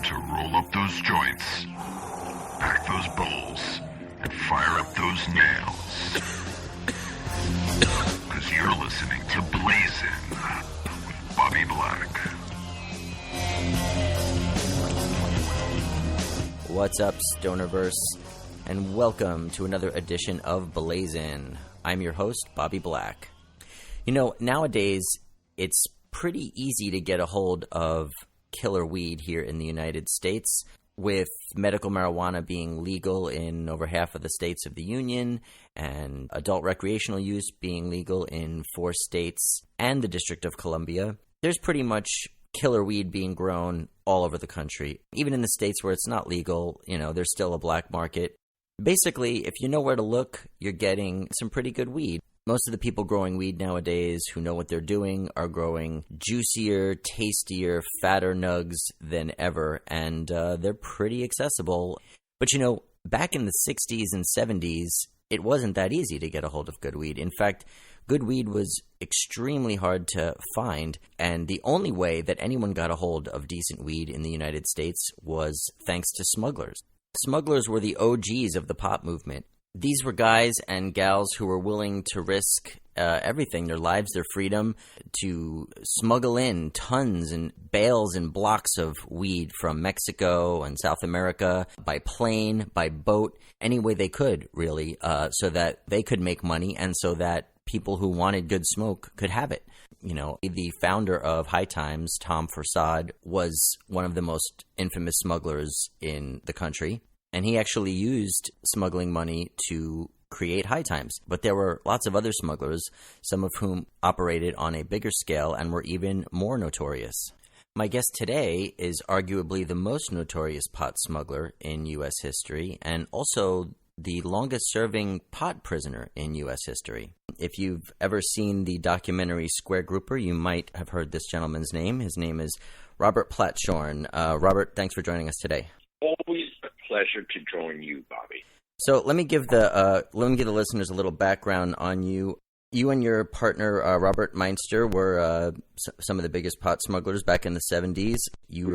time to roll up those joints, pack those bowls, and fire up those nails. Because you're listening to Blazin with Bobby Black. What's up, Stonerverse, and welcome to another edition of Blazin. I'm your host, Bobby Black. You know, nowadays, it's pretty easy to get a hold of killer weed here in the United States, with medical marijuana being legal in over half of the states of the Union, and adult recreational use being legal in 4 states and the District of Columbia. There's pretty much killer weed being grown all over the country. Even in the states where it's not legal, you know, there's still a black market. Basically, if you know where to look, you're getting some pretty good weed. Most of the people growing weed nowadays who know what they're doing are growing juicier, tastier, fatter nugs than ever, and they're pretty accessible. But you know, back in the 60s and 70s, it wasn't that easy to get a hold of good weed. In fact, good weed was extremely hard to find, and the only way that anyone got a hold of decent weed in the United States was thanks to smugglers. Smugglers were the OGs of the pot movement. These were guys and gals who were willing to risk everything, their lives, their freedom, to smuggle in tons and bales and blocks of weed from Mexico and South America by plane, by boat, any way they could, really, so that they could make money and so that people who wanted good smoke could have it. You know, the founder of High Times, Tom Forcade, was one of the most infamous smugglers in the country. And he actually used smuggling money to create High Times. But there were lots of other smugglers, some of whom operated on a bigger scale and were even more notorious. My guest today is arguably the most notorious pot smuggler in U.S. history, and also the longest-serving pot prisoner in U.S. history. If you've ever seen the documentary Square Grouper, you might have heard this gentleman's name. His name is Robert Platshorn. Robert, thanks for joining us today. Always a pleasure to join you, Bobby. So let me give the listeners a little background on you. You and your partner, Robert Meinster, were some of the biggest pot smugglers back in the 70s. You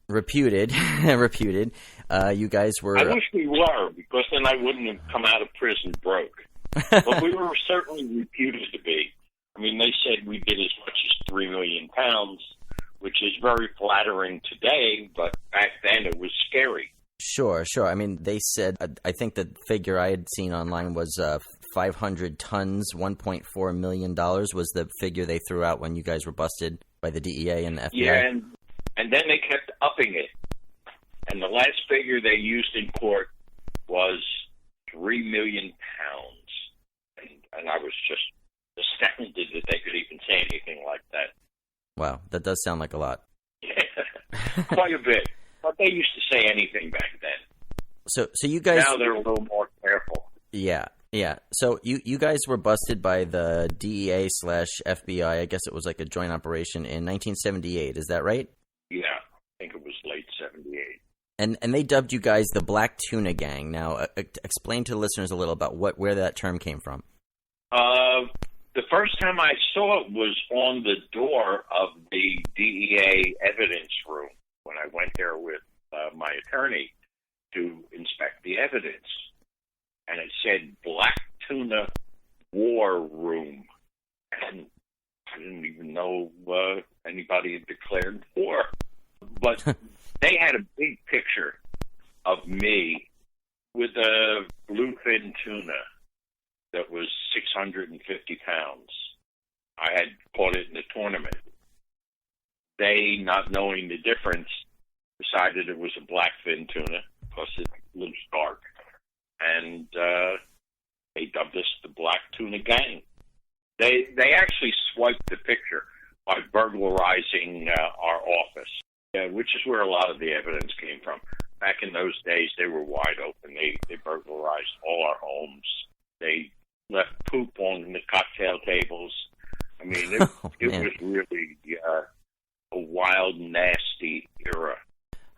Reputed. You guys were... I wish we were, because then I wouldn't have come out of prison broke. But we were certainly reputed to be. I mean, they said we did as much as 3 million pounds, which is very flattering today, but back then it was scary. Sure. I mean, they said, I think the figure I had seen online was 500 tons, $1.4 million was the figure they threw out when you guys were busted by the DEA and the FBI. Yeah, and then they kept upping it. And the last figure they used in court was 3 million pounds. And I was just astounded that they could even say anything like that. Wow, that does sound like a lot. Yeah, quite a bit. But they used to say anything back then. So you guys... Now they're a little more careful. Yeah. So you guys were busted by the DEA/FBI. I guess it was like a joint operation in 1978. Is that right? Yeah, I think it was late 78. And they dubbed you guys the Black Tuna Gang. Now, explain to the listeners a little about where that term came from. The first time I saw it was on the door of the DEA evidence room when I went there with my attorney to inspect the evidence. And it said Black Tuna War Room. And I didn't even know anybody had declared war. But they had a big picture of me with a bluefin tuna that was 650 pounds. I had caught it in a tournament. They, not knowing the difference, decided it was a blackfin tuna because it looks dark. And they dubbed us the Black Tuna Gang. They actually swiped the picture by burglarizing our office, which is where a lot of the evidence came from. Back in those days, they were wide open. They burglarized all our homes. They left poop on the cocktail tables. I mean, it was really a wild, nasty era.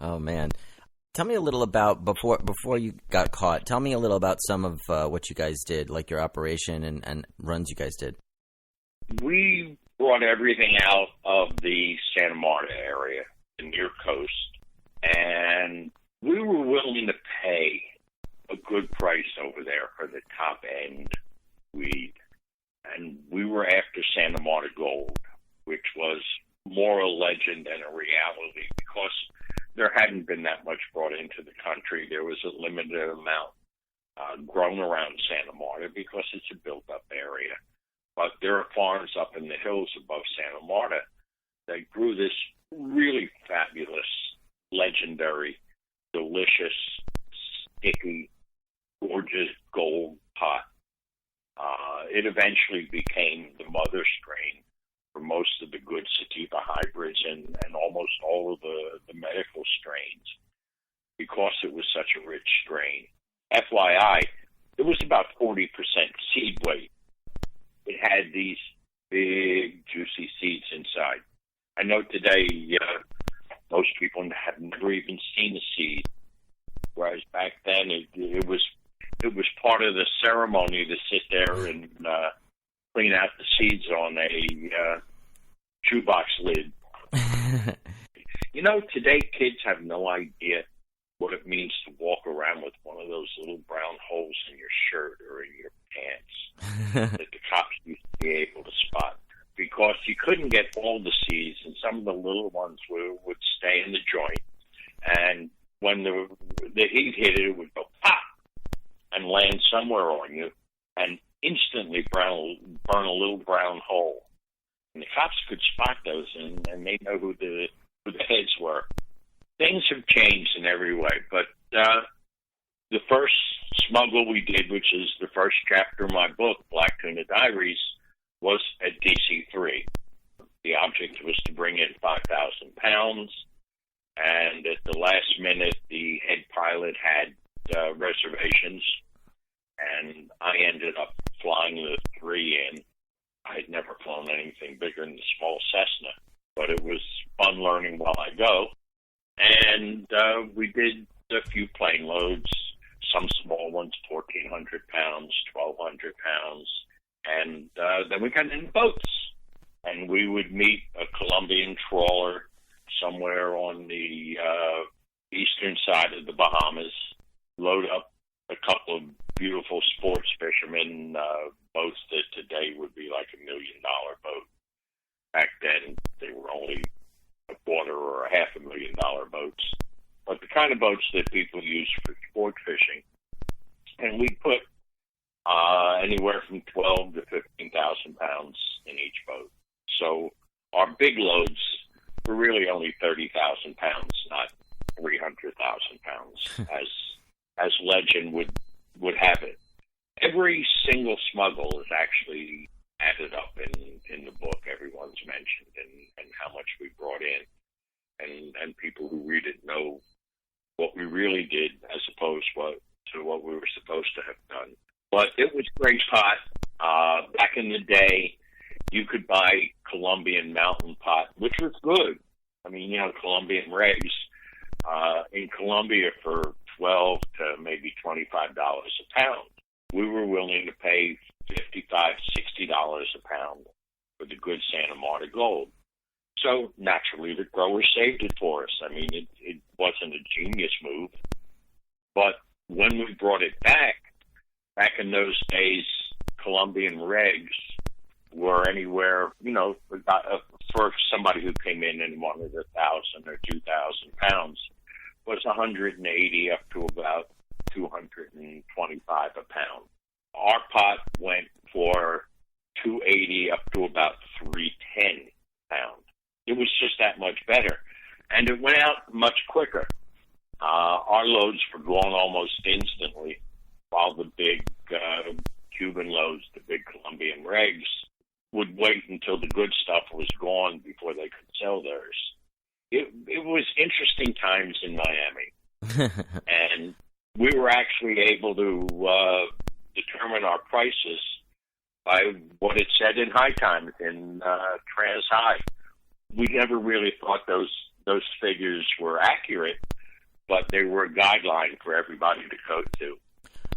Oh, man. Tell me a little about, before you got caught, tell me a little about some of what you guys did, like your operation and runs you guys did. We brought everything out of the Santa Marta area, the near coast, and we were willing to pay a good price over there for the top end weed. And we were after Santa Marta Gold, which was more a legend than a reality because there hadn't been that much brought into the country. There was a limited amount grown around Santa Marta because it's a built-up area. But there are farms up in the hills above Santa Marta that grew this really fabulous, legendary, delicious, sticky, gorgeous gold pot. It eventually became the mother strain for most of the good sativa hybrids and almost all of the medical strains because it was such a rich strain. FYI, it was about 40% seed weight. It had these big, juicy seeds inside. I know today most people have never even seen a seed, whereas back then it was part of the ceremony to sit there and clean out the seeds on a shoebox lid. Today kids have no idea what it means to walk around with one of those little brown holes in your shirt or in your pants that the cops used to be able to spot because you couldn't get all the seeds, and some of the little ones would stay in the joint, and when the heat hit it, it would go pop and land somewhere on you and instantly burn a little brown hole. And the cops could spot those, and they know who the heads were. Things have changed in every way, but the first smuggle we did, which is the first chapter of my book, Black Tuna Diaries, was at DC-3. The object was to bring in 5,000 pounds, and at the last minute, the head pilot had reservations, and I ended up flying the 3 in. I had never flown anything bigger than the small Cessna, but it was fun learning while I go. And we did a few plane loads, some small ones, 1,400 pounds, 1,200 pounds. And then we got in boats. And we would meet a Colombian trawler somewhere on the eastern side of the Bahamas, load up a couple of beautiful sports fishermen boats that today would be like $1 million boat. Back then, they were only $250,000 or $500,000 boats, but the kind of boats that people use for sport fishing. And we put anywhere from 12 to 15,000 pounds in each boat. So our big loads were really only 30,000 pounds, not 300,000 pounds, as legend would have it. Every single smuggle is actually added up in the book. Everyone's mentioned and how much we brought in. And people who read it know what we really did as opposed to what we were supposed to have done. But it was great pot. Back in the day, you could buy Colombian mountain pot, which was good. I mean, Colombian regs in Colombia for $12 to maybe $25 a pound. We were willing to pay $55, $60 a pound for the good Santa Marta Gold. So naturally, the growers saved it for us. I mean, it wasn't a genius move, but when we brought it back in those days, Colombian regs were anywhere, for somebody who came in and wanted 1,000 or 2,000 pounds, was 180 up to about 225 a pound. Our pot went for 280 up to about 310 pounds. It was just that much better, and it went out much quicker. Our loads were gone almost instantly, while the big Cuban loads, the big Colombian regs, would wait until the good stuff was gone before they could sell theirs. It was interesting times in Miami, and we were actually able to determine our prices by what it said in High Times in Trans High. We never really thought those figures were accurate, but they were a guideline for everybody to go to.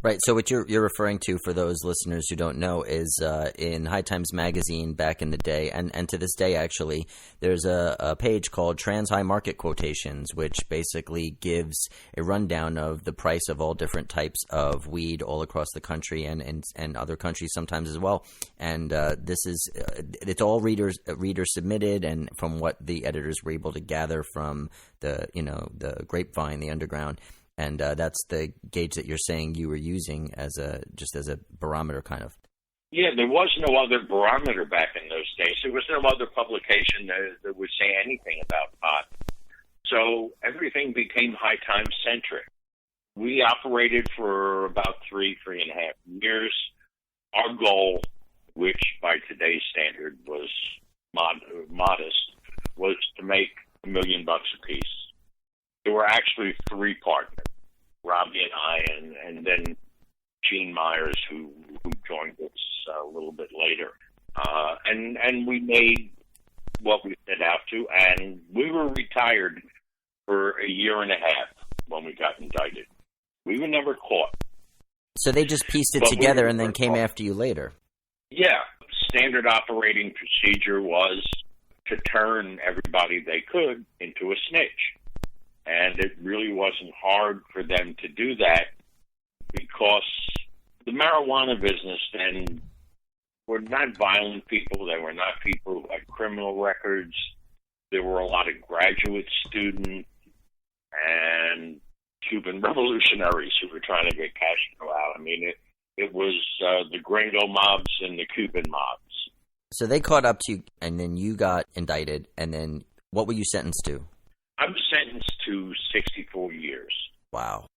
Right. So what you're referring to, for those listeners who don't know, is in High Times magazine back in the day, and to this day actually, there's a page called Trans High Market Quotations, which basically gives a rundown of the price of all different types of weed all across the country and other countries sometimes as well. And this is it's all reader submitted, and from what the editors were able to gather from the grapevine, the underground. And that's the gauge that you're saying you were using as a barometer, kind of. Yeah, there was no other barometer back in those days. There was no other publication that would say anything about pot. So everything became High Times centric. We operated for about 3.5 years. Our goal, which by today's standard was modest, was to make $1 million a piece. There were actually 3 partners, Robbie and I, and then Gene Myers, who joined us a little bit later. And we made what we set out to, and we were retired for 1.5 years when we got indicted. We were never caught. So they just pieced it together and then came after you later. Yeah. Standard operating procedure was to turn everybody they could into a snitch. And it really wasn't hard for them to do that because the marijuana business then were not violent people. They were not people who had criminal records. There were a lot of graduate students and Cuban revolutionaries who were trying to get Castro out. I mean, it was the gringo mobs and the Cuban mobs. So they caught up to you, and then you got indicted, and then what were you sentenced to? I was sentenced to 64 years. Wow.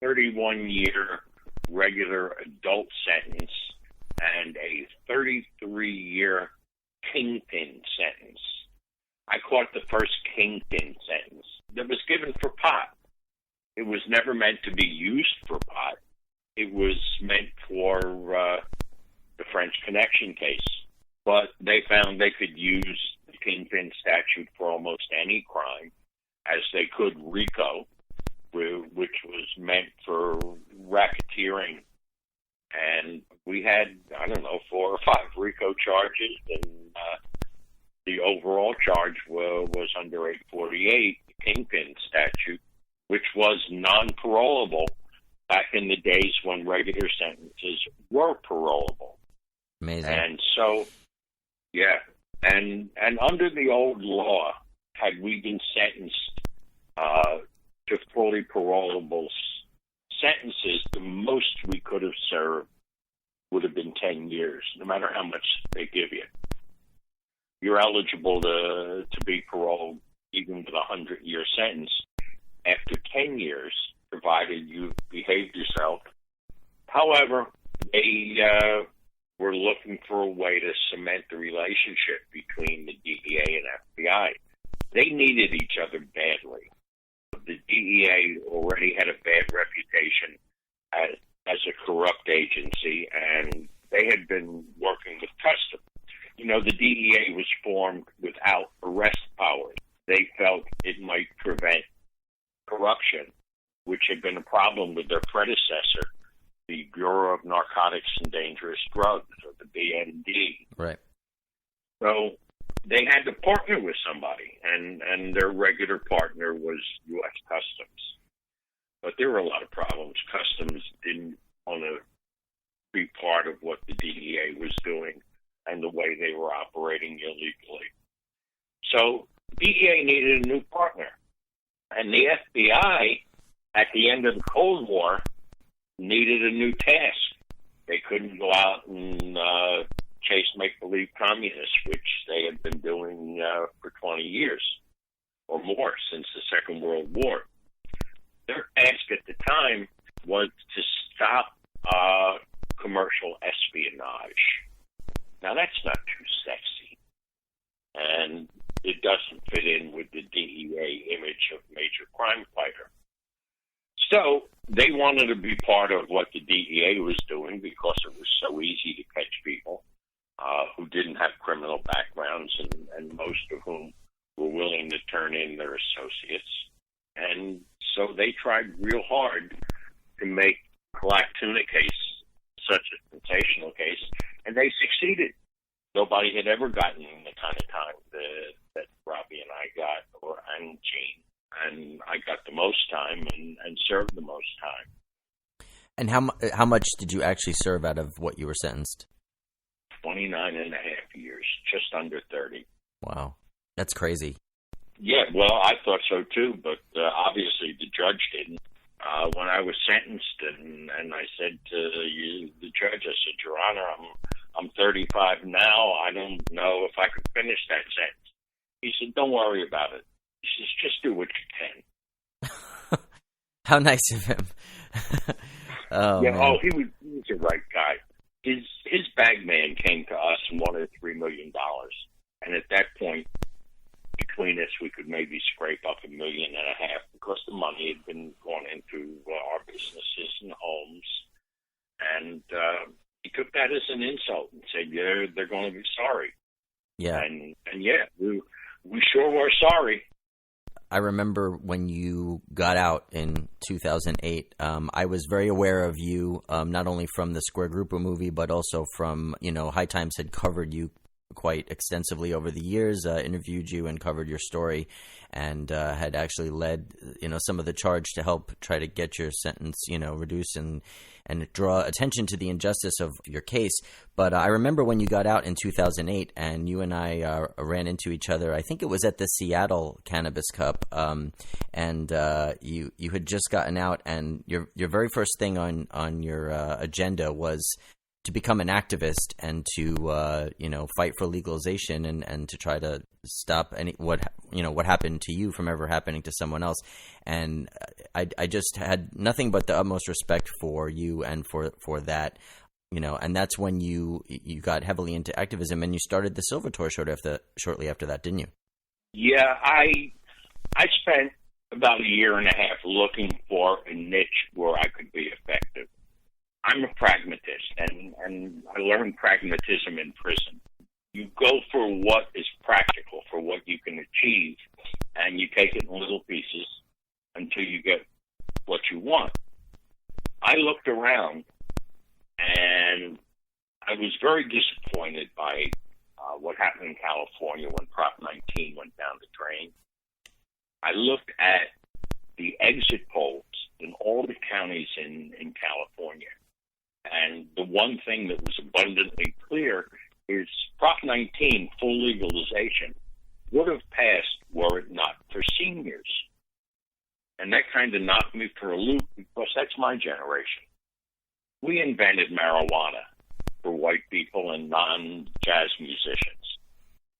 31-year regular adult sentence and a 33-year kingpin sentence. I caught the first kingpin sentence that was given for pot. It was never meant to be used for pot. It was meant for the French Connection case. But they found they could use the kingpin statute for almost any crime, as they could RICO, which was meant for racketeering. And we had, 4 or 5 RICO charges, and the overall charge was under 848, the kingpin statute, which was non-parolable back in the days when regular sentences were parolable. Amazing. And so, yeah, and under the old law, had we been sentenced to fully parolable sentences, the most we could have served would have been 10 years, no matter how much they give you. You're eligible to be paroled even with a 100-year sentence after 10 years, provided you behaved yourself. However, they were looking for a way to cement the relationship between the DEA and FBI. They needed each other badly. The DEA already had a bad reputation as a corrupt agency, and they had been working with customs. The DEA was formed without arrest powers. They felt it might prevent corruption, which had been a problem with their predecessor, the Bureau of Narcotics and Dangerous Drugs, or the BND. Right. So they had to partner with somebody, and their regular partner was U.S. Customs. But there were a lot of problems. Customs didn't want to be part of what the DEA was doing and the way they were operating illegally. So DEA needed a new partner. And the FBI, at the end of the Cold War, needed a new task. They couldn't go out and chase make-believe communists, which they had been doing for 20 years or more since the Second World War. Their task at the time was to stop commercial espionage. Now, that's not too sexy, and it doesn't fit in with the DEA image of major crime fighter. So they wanted to be part of what the DEA was doing because it was so easy to catch people who didn't have criminal backgrounds and most of whom were willing to turn in their associates. And so they tried real hard to make Black Tuna case, such a sensational case, and they succeeded. Nobody had ever gotten the kind of time that Robbie and I got, and Gene. And I got the most time and served the most time. And how much did you actually serve out of what you were sentenced? 29 and a half years, just under 30. Wow. That's crazy. Yeah, well, I thought so too, but obviously the judge didn't. When I was sentenced, and I said to the judge, I said, Your Honor, I'm 35 now. I don't know if I could finish that sentence. He said, don't worry about it. He says, just do what you can. How nice of him. He was a right guy. His bag man came to us and wanted $3 million. And at that point, between us, we could maybe scrape up $1.5 million because the money had been gone into our businesses and homes. And he took that as an insult and said, yeah, they're going to be sorry. Yeah. And we sure were sorry. I remember when you got out in 2008, I was very aware of you, not only from the Square Grouper movie, but also from, High Times had covered you quite extensively over the years, interviewed you and covered your story, and had actually led, some of the charge to help try to get your sentence, reduced and draw attention to the injustice of your case. But I remember when you got out in 2008 and you and I ran into each other. I think it was at the Seattle Cannabis Cup, and you had just gotten out, and your very first thing on your agenda was to become an activist and to fight for legalization and to try to stop what happened to you from ever happening to someone else. And I just had nothing but the utmost respect for you and for that, and that's when you got heavily into activism and you started the Silver Tour shortly after that, didn't you? Yeah, I spent about 1.5 years looking for a niche where I could be effective. I'm a pragmatist, and I learned pragmatism in prison. You go for what is practical, for what you can achieve, and you take it in little pieces until you get what you want. I looked around, and I was very disappointed by what happened in California when Prop 19 went down the drain. I looked at the exit polls in all the counties in California. And the one thing that was abundantly clear is Prop 19, full legalization, would have passed were it not for seniors. And that kind of knocked me for a loop because that's my generation. We invented marijuana for white people and non-jazz musicians.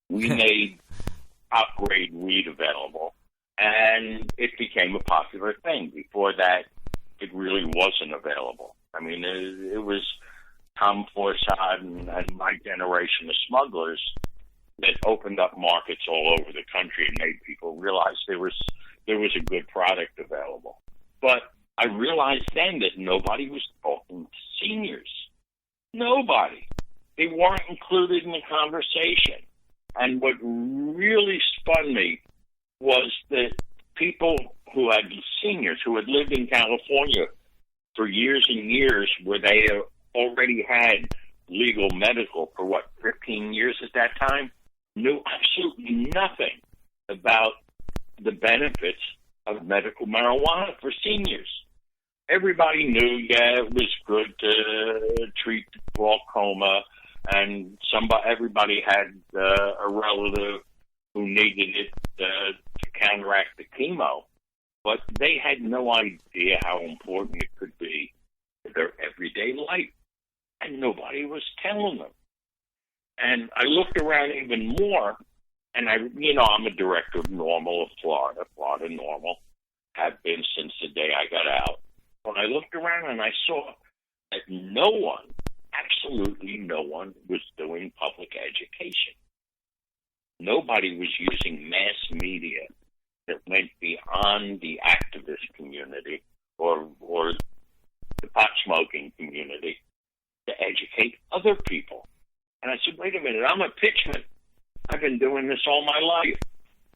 We made upgrade weed available, and it became a popular thing. Before that, it really wasn't available. I mean, it was Tom Forsyth and my generation of smugglers that opened up markets all over the country and made people realize there was a good product available. But I realized then that nobody was talking to seniors. Nobody. They weren't included in the conversation. And what really spun me was that people who had seniors who had lived in California for years and years, where they already had legal medical for 15 years at that time, knew absolutely nothing about the benefits of medical marijuana for seniors. Everybody knew, it was good to treat glaucoma, and everybody had a relative who needed it to counteract the chemo. But they had no idea how important it could be to their everyday life. And nobody was telling them. And I looked around even more, and I'm a director of Normal of Florida Normal, have been since the day I got out. But I looked around and I saw that no one, absolutely no one, was doing public education. Nobody was using mass media that went beyond the activist community or the pot smoking community to educate other people. And I said, wait a minute, I'm a pitchman. I've been doing this all my life.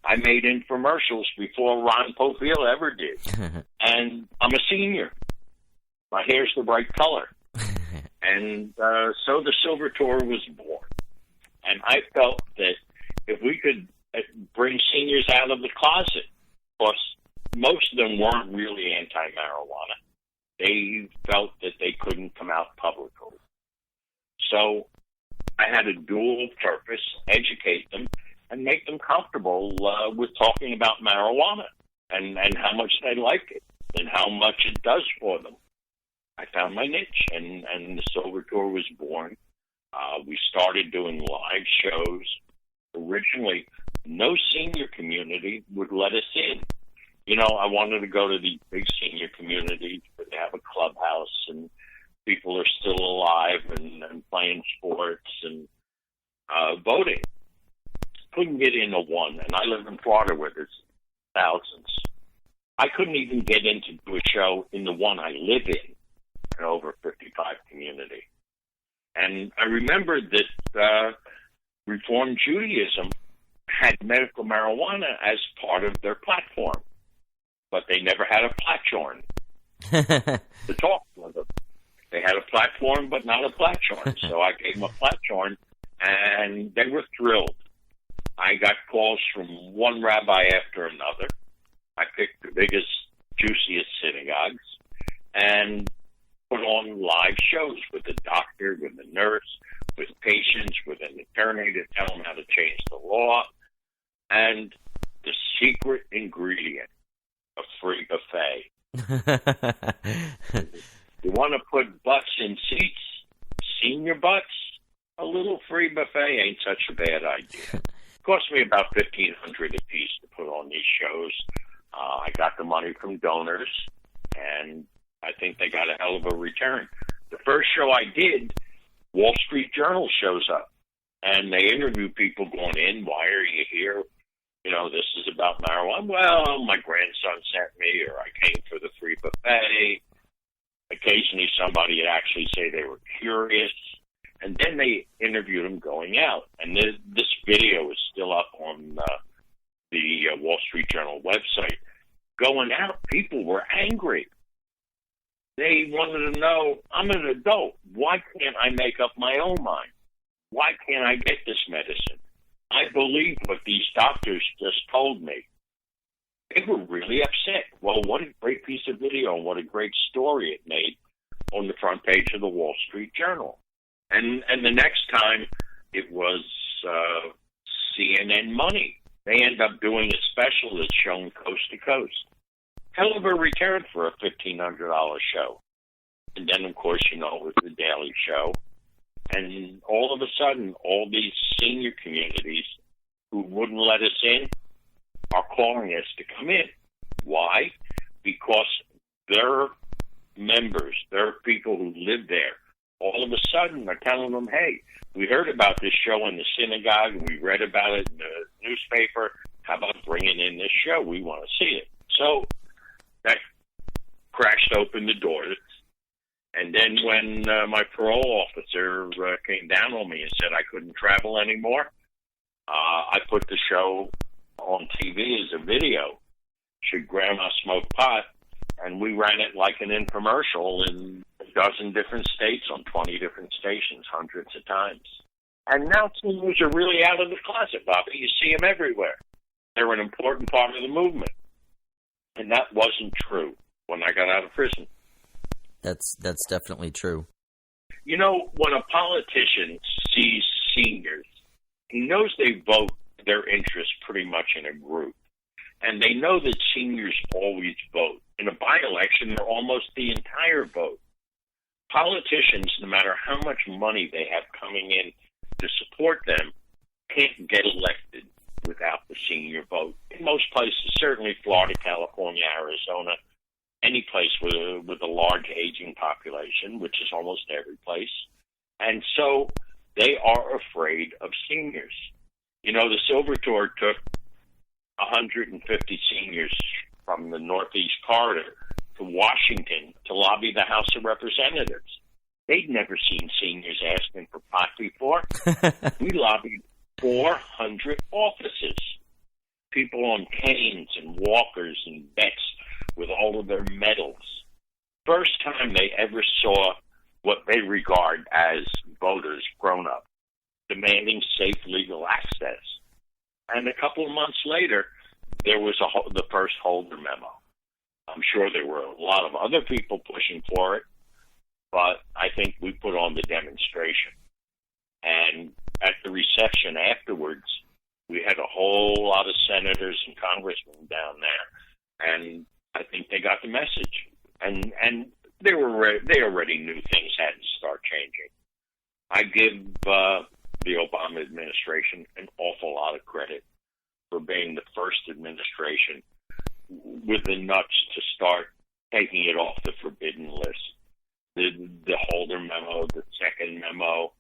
I made infomercials before Ron Popeil ever did. And I'm a senior. My hair's the right color. And so the Silver Tour was born. And I felt that if we could bring seniors out of the closet, because most of them weren't really anti-marijuana, they felt that they couldn't come out publicly. So I had a dual purpose: educate them and make them comfortable with talking about marijuana and how much they like it and how much it does for them. I found my niche, and the Silver Tour was born. We started doing live shows. Originally, no senior community would let us in. You know, I wanted to go to the big senior communities where they have a clubhouse and people are still alive and playing sports and voting. Couldn't get into one, and I live in Florida where there's thousands. I couldn't even get in to do a show in the one I live in, an over 55 community. And I remember that Reform Judaism had medical marijuana as part of their platform, but they never had a Platshorn to talk with them. They had a platform, but not a Platshorn. So I gave them a Platshorn, and they were thrilled. I got calls from one rabbi after another. I picked the biggest, juiciest synagogues and put on live shows with the doctor, with the nurse, with patients, with an attorney to tell them how to change the law. And the secret ingredient, a free buffet. You want to put butts in seats, senior butts? A little free buffet ain't such a bad idea. It cost me about $1,500 a piece to put on these shows. I got the money from donors, and I think they got a hell of a return. The first show I did, Wall Street Journal shows up, and they interview people going in. Why are you here? You know, this is about marijuana. Well, my grandson sent me, or I came for the free buffet. Occasionally somebody would actually say they were curious. And then they interviewed them going out. And this video is still up on the Wall Street Journal website. Going out, people were angry. They wanted to know, I'm an adult. Why can't I make up my own mind? Why can't I get this medicine? I believe what these doctors just told me. They were really upset. Well, what a great piece of video and what a great story it made on the front page of the Wall Street Journal. And the next time it was CNN Money. They end up doing a special that's shown coast to coast. Hell of a return for a $1,500 show. And then, of course, you know, it was the Daily Show. And all of a sudden, all these senior communities who wouldn't let us in are calling us to come in. Why? Because their members, their people who live there, all of a sudden are telling them, hey, we heard about this show in the synagogue, and we read about it in the newspaper. How about bringing in this show? We want to see it. So that crashed open the doors. And then when my parole officer came down on me and said I couldn't travel anymore, I put the show on TV as a video. Should Grandma smoke pot? And we ran it like an infomercial in a dozen different states on 20 different stations, hundreds of times. And now seniors are really out of the closet, Bobby. You see them everywhere. They're an important part of the movement. And that wasn't true when I got out of prison. That's definitely true. You know, when a politician sees seniors, he knows they vote their interests pretty much in a group. And they know that seniors always vote. In a by-election, they're almost the entire vote. Politicians, no matter how much money they have coming in to support them, can't get elected without the senior vote. In most places, certainly Florida, California, Arizona, any place with a large aging population, which is almost every place. And so they are afraid of seniors. You know, the Silver Tour took 150 seniors from the Northeast Corridor to Washington to lobby the House of Representatives. They'd never seen seniors asking for pot before. We lobbied 400 offices. People on canes and walkers and vets with all of their medals. first time they ever saw what they regard as voters grown up, demanding safe legal access. And a couple of months later, there was the first Holder memo. I'm sure there were a lot of other people pushing for it, but I think we put on the demonstration. And at the reception afterwards, we had a whole lot of senators and congressmen down there, and I think they got the message. And they already knew things had to start changing. I give the Obama administration an awful lot of credit for being the first administration with the nuts to start taking it off the forbidden list. The Holder memo, the second memo,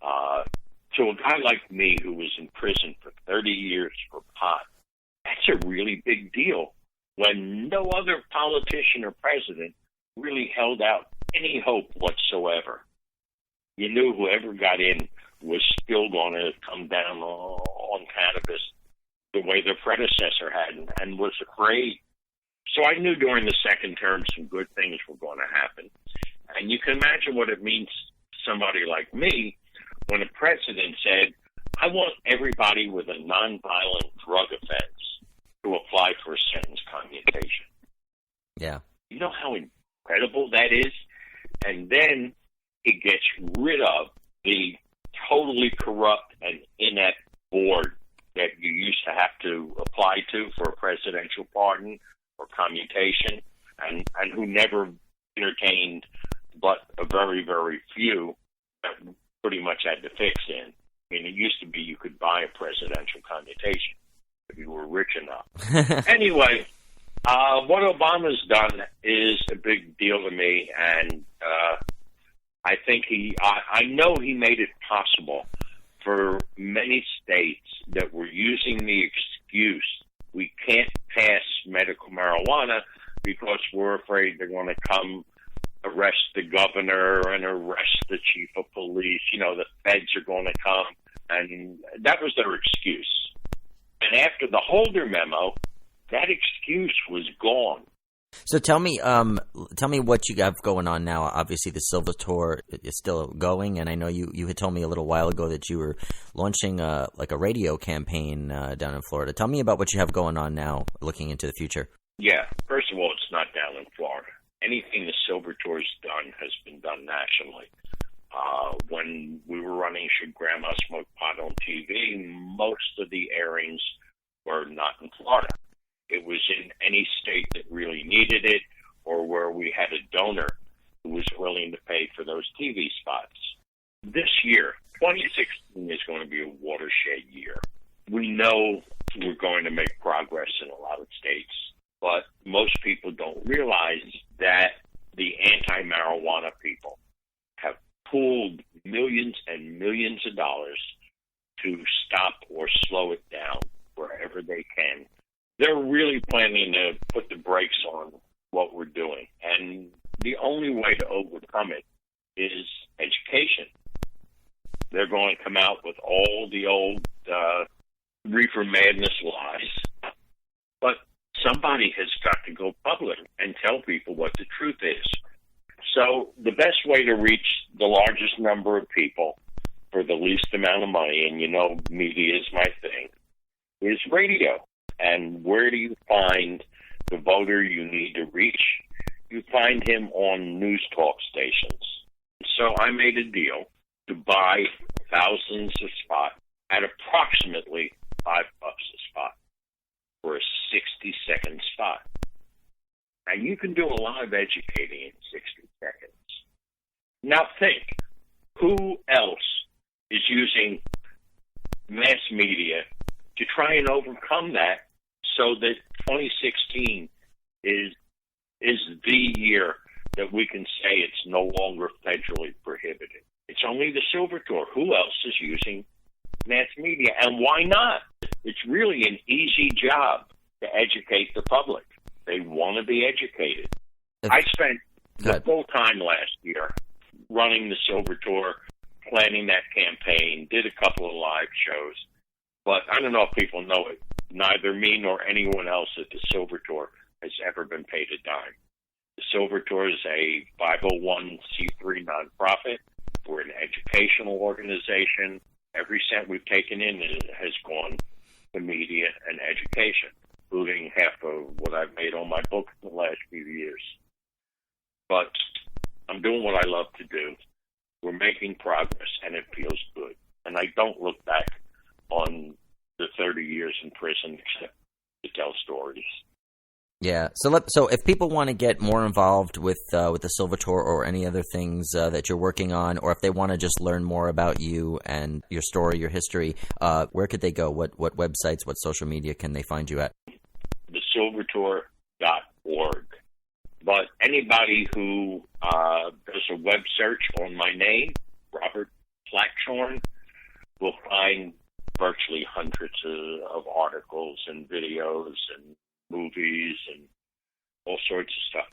to a guy like me who was in prison for 30 years for pot, that's a really big deal when no other politician or president really held out any hope whatsoever. You knew whoever got in was still going to come down on cannabis the way their predecessor had and was afraid. So I knew during the second term some good things were going to happen. And you can imagine what it means to somebody like me when a president said, I want everybody with a nonviolent drug offense to apply for a sentence commutation. Yeah. You know how incredible that is? And then it gets rid of the totally corrupt and inept board that you used to have to apply to for a presidential pardon or commutation, and who never entertained but a very, very few that pretty much had to fix in. I mean, it used to be you could buy a presidential commutation if you were rich enough. Anyway, what Obama's done is a big deal to me, and I think I know he made it possible for many states that were using the excuse we can't pass medical marijuana because we're afraid they're going to come arrest the governor and arrest the chief of police. You know, the feds are going to come, and that was their excuse. And after the Holder memo, that excuse was gone. So tell me what you have going on now. Obviously, the Silver Tour is still going, and I know you had told me a little while ago that you were launching a radio campaign down in Florida. Tell me about what you have going on now, looking into the future. Yeah, first of all, it's not down in Florida. Anything the Silver Tour's done has been done nationally. When we were running Should Grandma Smoke Pot on TV, most of the airings were not in Florida. It was in any state that really needed it or where we had a donor who was willing to pay for those TV spots. This year, 2016 is going to be a watershed year. We know we're going to make progress in a lot of states, but most people don't realize that the anti-marijuana people have pooled millions and millions of dollars to stop or slow it down wherever they can. They're really planning to put the brakes on what we're doing. And the only way to overcome it is education. They're going to come out with all the old reefer madness lies. But somebody has got to go public and tell people what the truth is. So the best way to reach the largest number of people for the least amount of money, and you know media is my thing, is radio. And where do you find the voter you need to reach? You find him on news talk stations. So I made a deal to buy thousands of spots at approximately $5 a spot for a 60-second spot. And you can do a lot of educating in 60 seconds. Now think, who else is using mass media to try and overcome that so that 2016 is the year that we can say it's no longer federally prohibited? It's only the Silver Tour. Who else is using mass media? And why not? It's really an easy job to educate the public. They want to be educated. I spent the full time last year running the Silver Tour, planning that campaign, did a couple of live shows. But I don't know if people know it. Neither me nor anyone else at the Silver Tour has ever been paid a dime. The Silver Tour is a 501c3 nonprofit. We're an educational organization. Every cent we've taken in has gone to media and education, including half of what I've made on my book in the last few years. But I'm doing what I love to do. We're making progress, and it feels good. And I don't look back on the 30 years in prison except to tell stories. Yeah. So if people want to get more involved with the Silver Tour or any other things that you're working on, or if they want to just learn more about you and your story, your history, where could they go? What websites, what social media can they find you at? thesilvertour.org. But anybody who does a web search on my name, Robert Platshorn, will find virtually hundreds of articles and videos and movies and all sorts of stuff.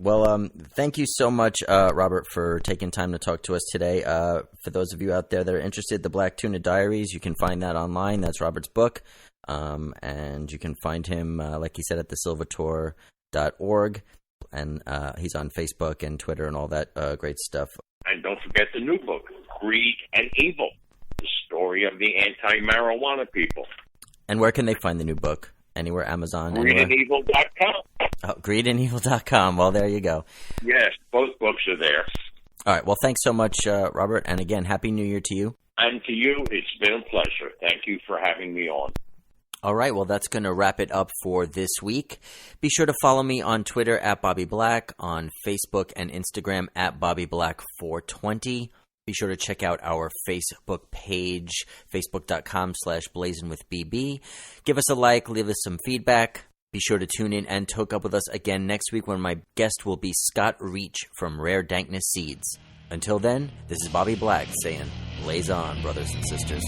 Well, thank you so much, Robert, for taking time to talk to us today. For those of you out there that are interested, the Black Tuna Diaries, you can find that online. That's Robert's book. And you can find him, like he said, at thesilvertour.org. And he's on Facebook and Twitter and all that great stuff. And don't forget the new book, Greed and Evil, the story of the anti-marijuana people. And where can they find the new book? Anywhere, Amazon? Greedandevil.com. Oh, greedandevil.com. Well, there you go. Yes, both books are there. All right. Well, thanks so much, Robert. And again, Happy New Year to you. And to you, it's been a pleasure. Thank you for having me on. All right, well, that's going to wrap it up for this week. Be sure to follow me on Twitter at Bobby Black, on Facebook and Instagram at Bobby Black 420. Be sure to check out our Facebook page, facebook.com/blazinwithbb. Give us a like, leave us some feedback. Be sure to tune in and toke up with us again next week when my guest will be Scott Reach from Rare Dankness Seeds. Until then, this is Bobby Black saying, blaze on, brothers and sisters.